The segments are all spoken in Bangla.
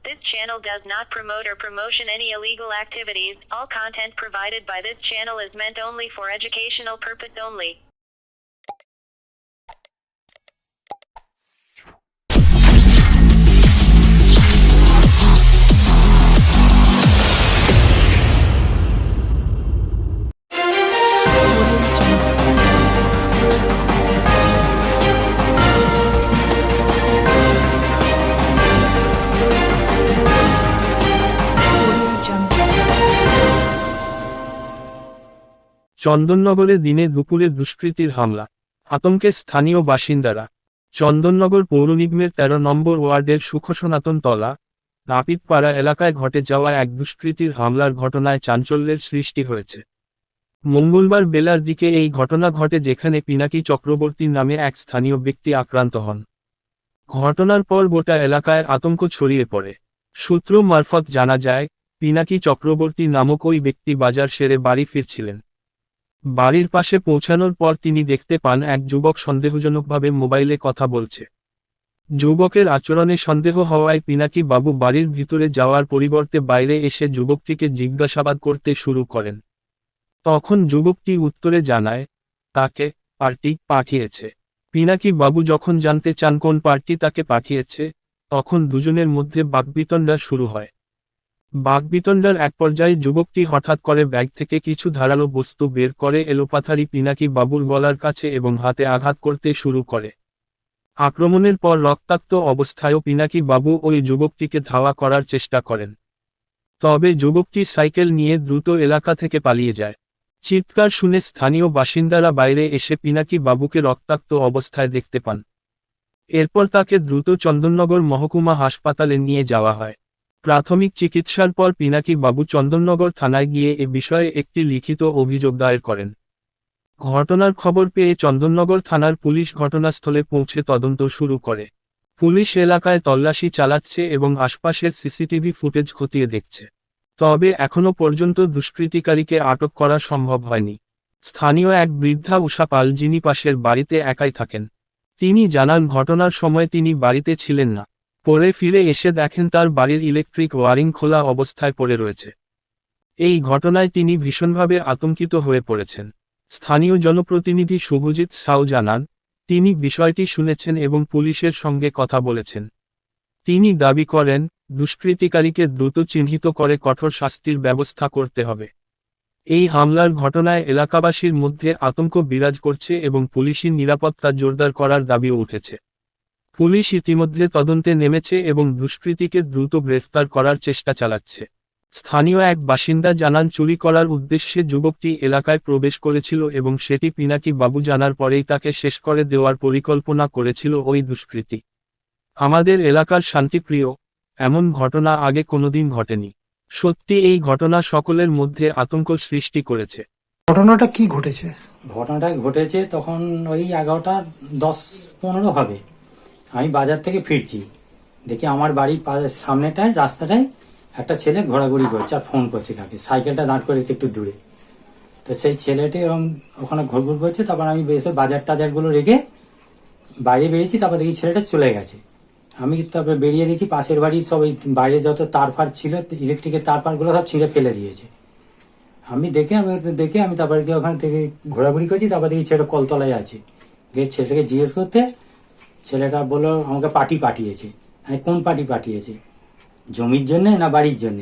This channel does not promote or promotion any illegal activities. All content provided by this channel is meant only for educational purpose only. চন্দননগরে দিনে দুপুরে দুষ্কৃতীর হামলা, আতঙ্কে স্থানীয় বাসিন্দারা। চন্দননগর পৌর নিগমের ১৩ নম্বর ওয়ার্ডের সুখসনাতন তলা, নাপিতপাড়া এলাকায় ঘটে যাওয়া এক দুষ্কৃতীর হামলার ঘটনায় চাঞ্চল্যের সৃষ্টি হয়েছে। মঙ্গলবার বেলার দিকে এই ঘটনা ঘটে, যেখানে পিনাকি চক্রবর্তী নামে এক স্থানীয় ব্যক্তি আক্রান্ত হন। ঘটনার পর গোটা এলাকায় আতঙ্ক ছড়িয়ে পড়ে। সূত্র মারফত জানা যায়, পিনাকি চক্রবর্তী নামক ওই ব্যক্তি বাজার সেরে বাড়ি ফিরছিলেন। বাড়ির পাশে পৌঁছানোর পর তিনি দেখতে পান এক যুবক সন্দেহজনকভাবে মোবাইলে কথা বলছে। যুবকের আচরণে সন্দেহ হওয়ায় পিনাকি বাবু বাড়ির ভিতরে যাওয়ার পরিবর্তে বাইরে এসে যুবকটিকে জিজ্ঞাসাবাদ করতে শুরু করেন। তখন যুবকটি উত্তরে জানায়, তাকে পার্টি পাঠিয়েছে। পিনাকি বাবু যখন জানতে চান কোন পার্টি তাকে পাঠিয়েছে, তখন দুজনের মধ্যে বাকবিতণ্ডা শুরু হয়। বাকবিতণ্ডার এক পর্যায়ে যুবকটি হঠাৎ করে ব্যাগ থেকে কিছু ধারালো বস্তু বের করে এলোপাথারি পিনাকি বাবুর গলার কাছে এবং হাতে আঘাত করতে শুরু করে। আক্রমণের পর রক্তাক্ত অবস্থায়ও পিনাকি বাবু ওই যুবকটিকে ধাওয়া করার চেষ্টা করেন। তবে যুবকটি সাইকেল নিয়ে দ্রুত এলাকা থেকে পালিয়ে যায়। চিৎকার শুনে স্থানীয় বাসিন্দারা বাইরে এসে পিনাকি বাবুকে রক্তাক্ত অবস্থায় দেখতে পান। এরপর তাকে দ্রুত চন্দননগর মহকুমা হাসপাতালে নিয়ে যাওয়া হয়। প্রাথমিক চিকিৎসার পর পিনাকি বাবু চন্দননগর থানায় গিয়ে এ বিষয়ে একটি লিখিত অভিযোগ দায়ের করেন। ঘটনার খবর পেয়ে চন্দননগর থানার পুলিশ ঘটনাস্থলে পৌঁছে তদন্ত শুরু করে। পুলিশ এলাকায় তল্লাশি চালাচ্ছে এবং আশপাশের সিসিটিভি ফুটেজ খতিয়ে দেখছে। তবে এখনো পর্যন্ত দুষ্কৃতিকারীকে আটক করা সম্ভব হয়নি। স্থানীয় এক বৃদ্ধা উষা পাল, যিনি পাশের বাড়িতে একাই থাকেন, তিনি জানান ঘটনার সময় তিনি বাড়িতে ছিলেন না। পরে ফিরে এসে দেখেন তার বাড়ির ইলেকট্রিক ওয়ারিং খোলা অবস্থায় পড়ে রয়েছে। এই ঘটনায় তিনি ভীষণভাবে আতঙ্কিত হয়ে পড়েছেন। স্থানীয় জনপ্রতিনিধি শুভজিৎ সাউ জানান, তিনি বিষয়টি শুনেছেন এবং পুলিশের সঙ্গে কথা বলেছেন। তিনি দাবি করেন, দুষ্কৃতিকারীকে দ্রুত চিহ্নিত করে কঠোর শাস্তির ব্যবস্থা করতে হবে। এই হামলার ঘটনায় এলাকাবাসীর মধ্যে আতঙ্ক বিরাজ করছে এবং পুলিশি নিরাপত্তা জোরদার করার দাবিও উঠেছে। পুলিশ ইতিমধ্যে তদন্তে নেমেছে এবং দুষ্কৃতীকে দ্রুত গ্রেফতার করার চেষ্টা চালাচ্ছে। স্থানীয় এক বাসিন্দা জানান, চুরি করার উদ্দেশ্যে যুবকটি এলাকায় প্রবেশ করেছিল এবং সেটি পিনাকি বাবু জানার পরেই তাকে শেষ করে দেওয়ার পরিকল্পনা করেছিল ওই দুষ্কৃতী। আমাদের এলাকার শান্তিপ্রিয়, এমন ঘটনা আগে কোনোদিন ঘটেনি। সত্যি এই ঘটনা সকলের মধ্যে আতঙ্ক সৃষ্টি করেছে। ঘটনাটা কি ঘটেছে? ঘটনাটা ঘটেছে তখন ওই 11:10-15 হবে। আমি বাজার থেকে ফিরছি, দেখি আমার বাড়ির সামনেটায় রাস্তাটায় একটা ছেলে ঘোরাঘুরি করছে আর ফোন করছে কাকে, সাইকেলটা দাঁড় করেছে একটু দূরে। তো সেই ছেলেটি এরকম ওখানে ঘুরঘুর করছে। তারপর আমি বেশি বাজার টাজারগুলো রেখে বাইরে বেরিয়েছি। তারপর দেখি ছেলেটা চলে গেছে। আমি তারপরে বেরিয়ে দিয়েছি, পাশের বাড়ির সব ওই বাইরে যত তার ফার ছিল, ইলেকট্রিকের তার ফারগুলো সব ছিঁড়ে ফেলে দিয়েছে। আমি তারপরে গিয়ে ওখান থেকে ঘোরাঘুরি করছি। তারপর দেখি ছেলেটা কলতলায় আছে। গিয়ে ছেলেটাকে জিজ্ঞেস করতে, ছেলেটা বললো আমাকে পার্টি পাঠিয়েছে। আমি কোন পার্টি পাঠিয়েছে, জমির জন্য না বাড়ির জন্য?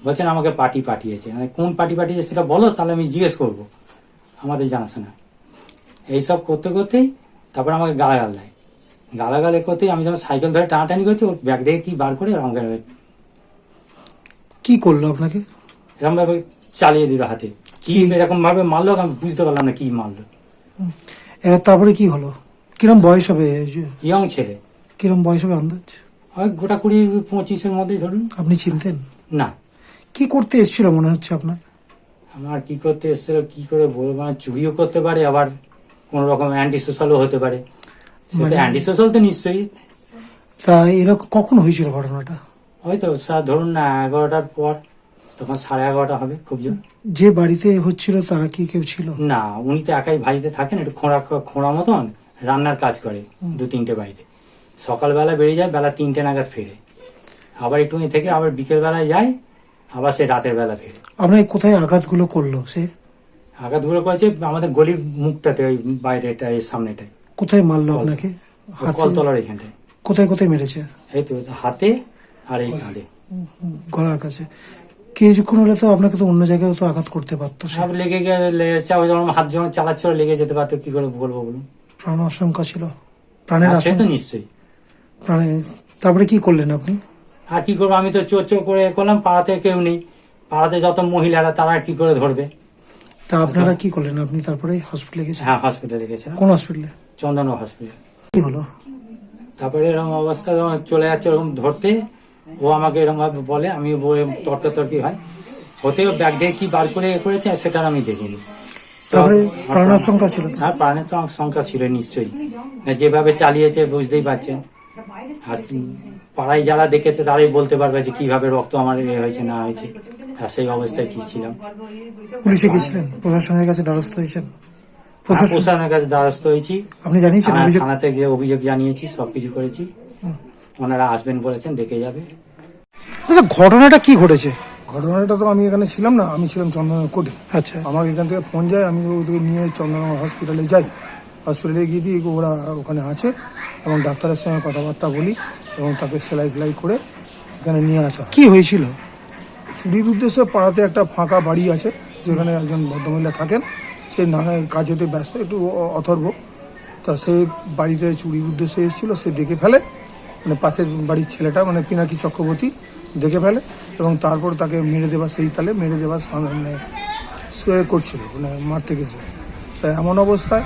বলছেন আমাকে পার্টি পাঠিয়েছে। মানে কোন পার্টি পাঠিয়েছে সেটা বলো, তাহলে আমি জিজ্ঞেস করবো, আমাদের জানাশোনা। এইসব করতে করতেই তারপর আমাকে গালাগাল দেয়। গালাগালে করতেই আমি যখন সাইকেল ধরে টানাটানি করছি, ওর ব্যাগ থেকে কি বার করে আমাকে কি করলো আপনাকে? এরকম ভাবে চালিয়ে দিল হাতে। কি এরকম ভাবে মারলো, আমি বুঝতে পারলাম না কি মারলো। এবার তারপরে কি হলো? কিরম বয়স হবে? ইয়ং ছেলে। কিরম বয়স হবে আন্দাজ? ওই গোটা 20-25-এর মধ্যেই ধরুন। আপনি চিনতেন না? কি করতে এসেছিল মনে হচ্ছে আপনার? আমার কি করতে এসেছিল কি করে বলবো, মানে চুরিও করতে পারে, আবার কোন রকম অ্যান্টি সোশ্যালও হতে পারে। মানে অ্যান্টি সোশ্যাল তো নিশ্চয়ই। তা এরকম কখন হয়েছিল ঘটনাটা? হয়তো স্যার ধরুন না 11টার পর, তখন 11:30 হবে খুব জোর। যে বাড়িতে হচ্ছিল তারা কি কেউ ছিল? না, উনি তো একাই বাড়িতে থাকেন, একটু খোঁড়া মতন রান্নার কাজ করে 2-3টে বাড়িতে। সকালবেলা বেরিয়ে যায়, বেলা 3টে নাগাদ ফেরে। আবার একটুখানি থেকে আবার বিকেলবেলায় যায়, আবার সে রাতের বেলা ফেরে। আপনাকে কোথায় আঘাতগুলো করলো সে? আঘাতগুলো করেছে আমাদের গলির মুখটাতে, ওই বাইরেটা, এই সামনেটায়, কোথায় মারলো আপনাকে? হাতে? কলতলার এখানটায়। কোথায় কোথায় মেরেছে? এই তো হাতে আর এই কাঁধে। গলার কাছে। কিছুক্ষণ হলে তো আপনাকে তো অন্য জায়গায় তো আঘাত করতে পারতো সে। সব লেগে লেগেছে, ওই যখন হাত যখন চালাচ্ছিল লেগে যেতে পারতো, কি করে বলবো বলুন। প্রাণ আশঙ্কা ছিল? প্রাণের সে তো আশঙ্কা? নিশ্চয়ই। প্রাণে। তারপরে কি করলেন আপনি? আর কি করবো, আমি তো চোর চোর করে করলাম, পাড়াতে কেউ নেই, পাড়াতে যত মহিলারা তারা কি করে ধরবে। তা আপনারা কি করলেন? আপনি তারপরে হসপিটালে গেছেন? হ্যাঁ, হসপিটালে গেছিলাম। কোন হসপিটালে? চন্দন হসপিটাল। কি হলো? তারপরে এরকম অবস্থা যখন চলে যাচ্ছে ওরকম ধরতে, ও আমাকে এরকম ভাবে বলে, আমি তর্কাতর্কি হয় হতে, ও ব্যাগ থেকে কি বার করে করেছে সেটা আমি দেখিনি। তারপরে প্রাণ আশঙ্কা ছিল তো? হ্যাঁ, প্রাণের তো সংখ্যা ছিল নিশ্চয়ই, যেভাবে চালিয়েছে বুঝতেই পারছেন। আর পাড়ায় যারা দেখেছে তারাই বলতে পারবে যে কিভাবে রক্ত আমার হয়েছে না হয়েছে, আর সেই অবস্থায় কি ছিলাম। পুলিশে গেছিলেন? প্রশাসনের কাছে দ্বারস্থ হয়েছেন? প্রশাসনের কাছে দ্বারস্থ হয়েছি, আপনি জানিয়েছেন অভিযোগ? থানাতে গিয়ে অভিযোগ জানিয়েছি, সবকিছু করেছি। ওনারা আসবেন বলেছেন, দেখে যাবে। দাদা, ঘটনাটা কি ঘটেছে? ঘটনাটা তো আমি এখানে ছিলাম না, আমি ছিলাম চন্দননগর কোর্টে। আচ্ছা। আমার এখান থেকে ফোন যায়, আমি ওদেরকে নিয়ে চন্দননগর হসপিটালে যাই। হসপিটালে গিয়ে দিই ওরা ওখানে আছে, এবং ডাক্তারের সঙ্গে কথাবার্তা বলি, এবং তাকে সেলাই ফেলাই করে এখানে নিয়ে আসা। কি হয়েছিল? চুরির উদ্দেশ্যে পাড়াতে একটা ফাঁকা বাড়ি আছে, যেখানে একজন ভদ্রমহিলা থাকেন, সে নানা কাজেতে ব্যস্ত, একটু অথর্ব। তা সেই বাড়িতে চুরির উদ্দেশ্যে এসেছিলো, সে দেখে ফেলে, মানে পাশের বাড়ির ছেলেটা, মানে পিনাকি চক্রবর্তী দেখে ফেলে, এবং তারপর তাকে মেরে দেওয়া, সেই তালে মেরে দেওয়ার মানে সে করছিল, মানে মারতে গেছে। তাই এমন অবস্থায়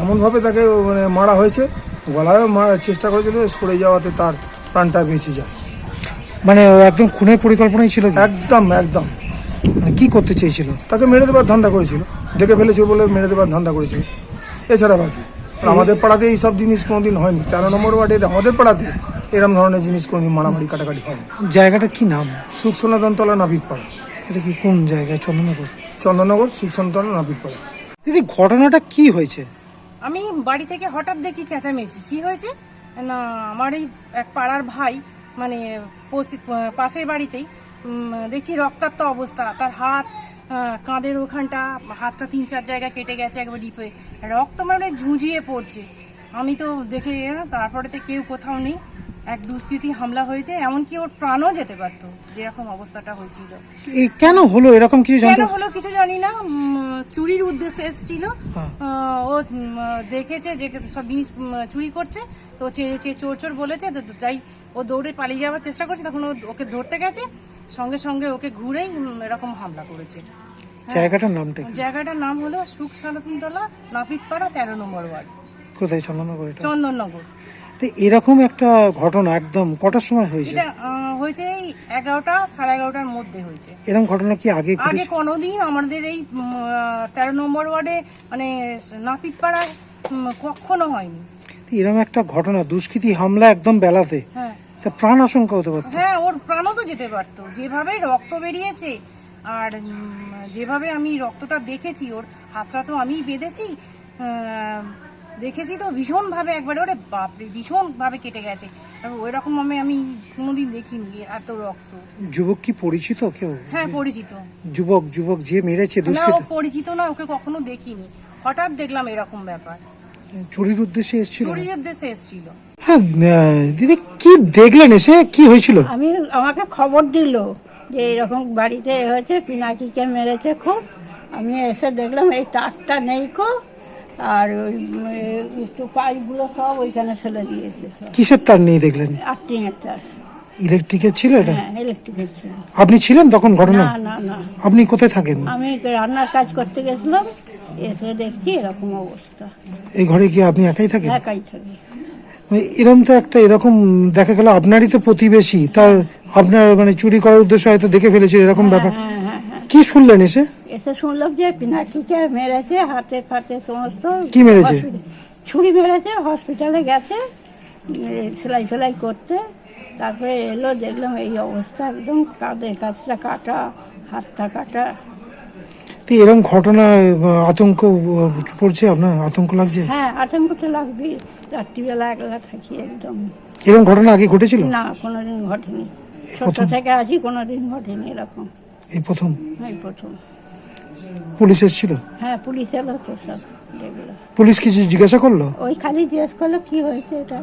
এমনভাবে তাকে মানে মারা হয়েছে, গলায়ও মারার চেষ্টা করেছিল, সরে যাওয়াতে তার প্রাণটা বেঁচে যায়। মানে ও একদম খুনের পরিকল্পনাই ছিল কি? একদম একদম। মানে কি করতে চেয়েছিল? তাকে মেরে দেওয়ার ধান্দা করেছিল, দেখে ফেলেছিল বলে মেরে দেওয়ার ধান্দা করেছিল, এছাড়া বাকি। আর আমাদের পাড়াতে এইসব জিনিস কোনোদিন হয়নি, 13 নম্বর ওয়ার্ডের আমাদের পাড়াতে এরকম ধরনের জিনিস কোনোদিন মারামারি কাটাকাটি হয়নি। জায়গাটা কি নাম? সুখ সনাতনতলা নাপিত পাড়া। এটা কি কোন জায়গায়? চন্দননগর? চন্দননগর সুখ সনাতন নাপিত পাড়া। দিদি, ঘটনাটা কি হয়েছে? আমি বাড়ি থেকে হঠাৎ দেখি চেঁচামেচি। কি হয়েছে না, আমার এই এক পাড়ার ভাই, মানে পাশের বাড়িতেই দেখছি রক্তাক্ত অবস্থা, তার হাত, কাঁধের ওখানটা, হাতটা 3-4 জায়গায় কেটে গেছে, একবার ডিপে রক্ত মানে ঝুঁঝিয়ে পড়ছে। আমি তো দেখে, তারপরে তো কেউ কোথাও নেই, এক দুষ্কৃতী হামলা হয়েছে, এমনকি ওর প্রাণও যেতে পারতো, যেরকম অবস্থাটা হয়েছিল। কেন হলো এরকম কিছু কেন জানতে? হলো কিছু জানি না, চুরির উদ্দেশ্যে এসেছিল। ও দেখেছে যে সব জিনিস চুরি করছে, তো চোর চোর বলেছে, যাই ও দৌড়ে পালিয়ে যাওয়ার চেষ্টা করছে, তখন ওকে ধরতে গেছে, সঙ্গে সঙ্গে ওকে ঘুরেই এরকম হামলা করেছে। জায়গাটার নামটা কি? জায়গাটার নাম হলো সুখ সনাতনতলা নাপিতপাড়া 13 নম্বর ওয়ার্ড, কোথায়? চন্দননগর? চন্দননগর। তো এরকম একটা ঘটনা একদম কটার সময় হয়েছে? এটা হয়েছে এই 11টা, 11:30টার মধ্যে হয়েছে। এরকম ঘটনা কি আগে আগে কোনোদিন আমাদের এই 13 নম্বর ওয়ার্ডে, মানে নাপিতপাড়ায় কখনো হয়নি। এরকম একটা ঘটনা, দুষ্কৃতী হামলা একদম বেলাতে, হ্যাঁ তা প্রাণ আশঙ্কা হতে পারত। হ্যাঁ, ওর প্রাণও তো যেতে পারতো, যেভাবে রক্ত বেরিয়েছে, আর যেভাবে আমি রক্তটা দেখেছি, ওর হাতটা তো আমি বেঁধেছি, দেখেছি তো ভীষণভাবে, একবারে ওরে বাপরে ভীষণভাবে কেটে গেছে। ওইরকম আমি কোনোদিন দেখিনি এত রক্ত। যুবক কি পরিচিত কেউ? হ্যাঁ, পরিচিত। যুবক যে মেরেছে না, ও দুষ্কৃতী? পরিচিত না, ওকে কখনো দেখিনি, হঠাৎ দেখলাম এরকম ব্যাপার। চুরির উদ্দেশ্যে এসেছিল? চুরির উদ্দেশ্যে এসেছিল। হ্যাঁ। দিদি, কি দেখলেন এসে? কি হয়েছিল? আমাকে খবর দিল যে এরকম বাড়িতে হয়েছে, পিনাকিকে মেরেছে খুব। আমি এসে দেখলাম এই তারটা নেই কো, আর ওই একটু পাইপগুলো সব ওইখানে ফেলে দিয়েছে সব। কিসের তার নেই দেখলেন? আর্থিংয়ের তার। ইলেকট্রিকের ছিল এটা? হ্যাঁ, ইলেকট্রিকের ছিল। আপনি ছিলেন তখন ঘটনা? না না না, আপনি কোথায় থাকেন? আমি রান্নার কাজ করতে গেছিলাম, এসে দেখছি এরকম অবস্থা। এই ঘরে কি আপনি একাই থাকেন? একাই থাকি। এরকম তো একটা, এরকম দেখা গেল আপনারই তো প্রতিবেশী, তার আপনার মানে চুরি করার উদ্দেশ্য হয়তো দেখে ফেলেছিল, এরকম ব্যাপার। হ্যাঁ হ্যাঁ হ্যাঁ। কি শুনলেন এসে? এসে শুনলাম যে পিনাকিকে মেরেছে, হাতে ফাতে সমস্ত। কি মেরেছে? ছুরি মেরেছে, হসপিটালে গেছে সেলাই ফেলাই করতে, তারপরে এলো, দেখলাম এই অবস্থা, একদম কাঁধের কাছটা কাটা, হাতটা কাটা। তো এরকম ঘটনা আতঙ্ক পড়ছে আপনার? আতঙ্ক লাগছে? হ্যাঁ, আতঙ্ক তো লাগবেই, রাত্রিবেলা একলা থাকি একদম। এরকম ঘটনা আগে ঘটেছিল? না, কোনোদিন ঘটেনি। ছোট প্রথম? থেকে আছি, কোনোদিন ঘটেনি এরকম, এই প্রথম? এই প্রথম। পুলিশ এসেছিল? হ্যাঁ, পুলিশ এলো তো, সব দেখলো। পুলিশ কিছু জিজ্ঞাসা করলো? ওই খালি জিজ্ঞেস করলো কি হয়েছে এটা।